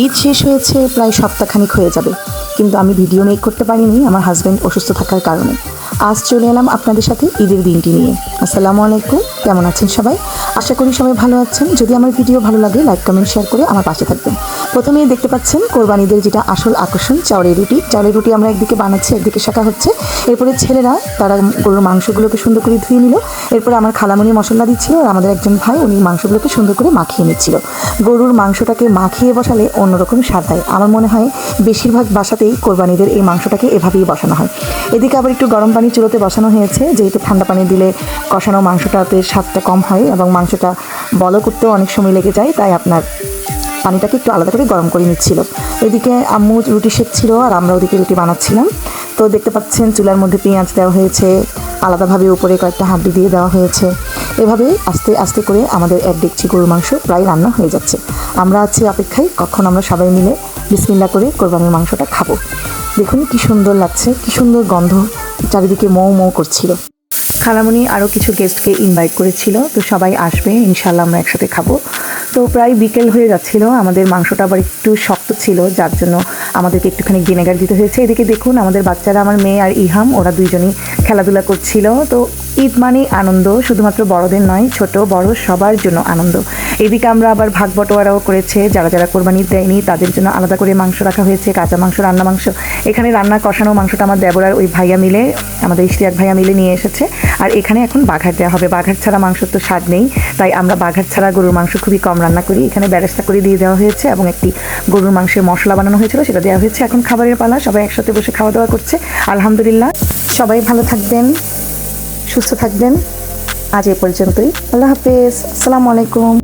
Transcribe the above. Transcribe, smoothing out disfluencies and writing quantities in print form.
ঈদ শেষ হয়েছে প্রায় সপ্তাহখানিক হয়ে যাবে, কিন্তু আমি ভিডিও মেক করতে পারিনি আমার হাজব্যান্ড অসুস্থ থাকার কারণে। আজ চলে এলাম আপনাদের সাথে ঈদের দিনটি নিয়ে। আসসালামু আলাইকুম, কেমন আছেন সবাই? আশা করি সবাই ভালো আছেন। যদি আমার ভিডিও ভালো লাগে লাইক কমেন্ট শেয়ার করে আমার পাশে থাকবেন। প্রথমেই দেখতে পাচ্ছেন কোরবানিদের যেটা আসল আকর্ষণ, চাউলের রুটি। চাউলের রুটি আমরা একদিকে বানাচ্ছি, একদিকে শাকা হচ্ছে। এরপরে ছেলেরা তারা গরুর মাংসগুলোকে সুন্দর করে ধুয়ে নিল। এরপরে আমার খালামণি মশলা দিচ্ছিল আর আমাদের একজন ভাই উনি মাংসগুলোকে সুন্দর করে মাখিয়ে নিচ্ছিল। গরুর মাংসটাকে মাখিয়ে বসালে অন্যরকম স্বাদ হয়। আমার মনে হয় বেশিরভাগ বাসাতেই কোরবানিদের এই মাংসটাকে এভাবেই বসানো হয়। এদিকে আবার একটু গরম পানি চুলোতে বসানো হয়েছে, যেহেতু ঠান্ডা পানি দিলে কষানো মাংসটাতে স্বাদটা কম হয় এবং মাংসটা বল করতেও অনেক সময় লেগে যায়, তাই আপনার পানিটাকে একটু আলাদা করে গরম করে নিচ্ছিল। এদিকে আম্মু রুটি সেঁকছিল আর আমরা ওদিকে রুটি বানাচ্ছিলাম। তো দেখতে পাচ্ছেন চুলার মধ্যে পেঁয়াজ দেওয়া হয়েছে, আলাদাভাবে উপরে কয়েকটা হাড্ডি দিয়ে দেওয়া হয়েছে। এভাবে আস্তে আস্তে করে আমাদের এক ডেকচি গরুর মাংস প্রায় রান্না হয়ে যাচ্ছে। আমরা আছি অপেক্ষায় কখন আমরা সবাই মিলে বিসমিল্লাহ করে কোরবানির মাংসটা খাবো। দেখুন কি সুন্দর লাগছে, কি সুন্দর গন্ধ চারিদিকে মৌ মৌ করছিল। খালামণি আরও কিছু গেস্টকে ইনভাইট করেছিল, তো সবাই আসবে ইনশাল্লাহ, আমরা একসাথে খাবো। তো প্রায় বিকেল হয়ে যাচ্ছিল, আমাদের মাংসটা আবার একটু শক্ত ছিল, যার জন্য আমাদেরকে একটুখানি ভিনেগার দিতে হয়েছে। এদিকে দেখুন আমাদের বাচ্চারা, আমার মেয়ে আর ইহাম, ওরা দুইজনই খেলাধুলা করছিল। তো ঈদ মানেই আনন্দ, শুধুমাত্র বড়দের নয়, ছোট বড় সবার জন্য আনন্দ। এদিকে আমরা আবার ভাগ বটোয়ারাও করেছে, যারা যারা কোরবানি দেয়নি তাদের জন্য আলাদা করে মাংস রাখা হয়েছে, কাঁচা মাংস, রান্না মাংস। এখানে রান্না কষানো মাংসটা আমার দেবর আর ওই ভাইয়া মিলে, আমাদের ইশতিয়াক ভাইয়া মিলে নিয়ে এসেছে। আর এখানে এখন বাঘার দেওয়া হবে। বাঘার ছাড়া মাংস তো স্বাদ নেই, তাই আমরা বাঘার ছাড়া গরুর মাংস খুবই কম রান্না করি। এখানে বেরেস্তা করে দিয়ে দেওয়া হয়েছে এবং একটি গরুর মাংসের মশলা বানানো হয়েছিল, সেটা দেওয়া হয়েছে। এখন খাবারের পালা, সবাই একসাথে বসে খাওয়া দাওয়া করছে। আলহামদুলিল্লাহ, সবাই ভালো থাকবেন, সুস্থ থাকবেন। আজ এ পর্যন্তই। আল্লাহ হাফেজ, আসসালামু আলাইকুম।